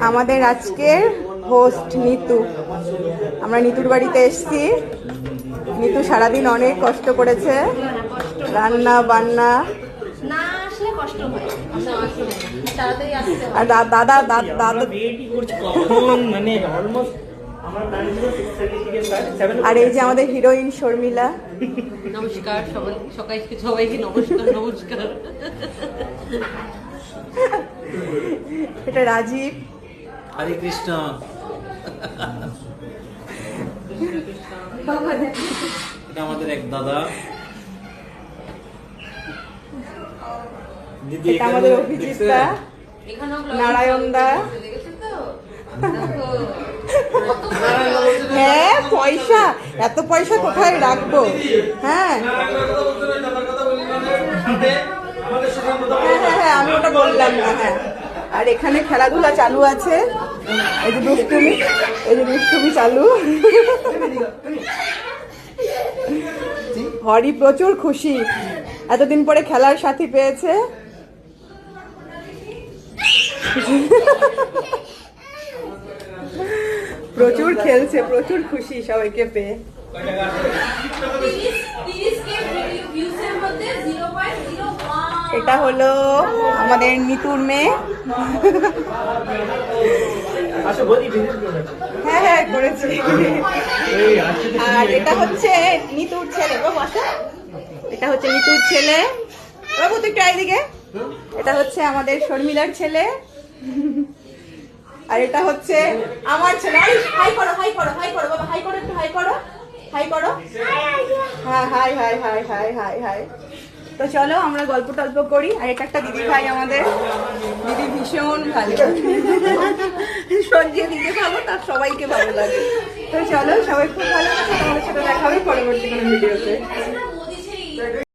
আমাদের আজকের হোস্ট নিতু। আমরা নিতুর বাড়িতে এসেছি। নিতু সারাদিন অনেক কষ্ট করেছে, রান্না বান্না। আর দাদা আর এই যে আমাদের হিরোইন শর্মিলা। নমস্কার সবাইকে নমস্কার। এটা রাজীব। হরে কৃষ্ণ। এটা আমাদের এক দাদা। দিদি এটা আমাদের অভিজিৎদা, নারায়ণ দা। হ্যাঁ, পয়সা, এত পয়সা কোথায় রাখবো? হ্যাঁ হ্যাঁ, আমি ওটা বললাম না। হ্যাঁ, আর এখানে খেলাধুলা চালু আছে। এই যে দুষ্টুমি চালু। হরি প্রচুর খুশি, এতদিন পরে খেলার সাথী পেয়েছে। প্রচুর খেলছে, প্রচুর খুশি সবাইকে পেয়ে। এটা হলো আমাদের নিতুর মেয়ে। হ্যাঁ হ্যাঁ করেছি। আর এটা হচ্ছে নিতুর ছেলে। এটা হচ্ছে নিতুর ছেলে। বাবু তুই একটু এইদিকে। এটা হচ্ছে আমাদের শর্মিলার ছেলে। আর এটা হচ্ছে আমার ছেলে। হাই করো, হাই করো, হাই করো বাবা, হাই করো, একটু হাই করো, হাই করো। হ্যাঁ, high high high high high high. তো চলো আমরা গল্প টল্প করি। আর এটা একটা দিদি ভাই আমাদের। দিদি ভীষণ ভালো, সঞ্জয় দিদি ভালো, তার সবাইকে ভালো লাগে। তো চলো, সবাই খুব ভালো লাগে। তোমাদের সাথে দেখা হবে পরবর্তী কোনো ভিডিওতে।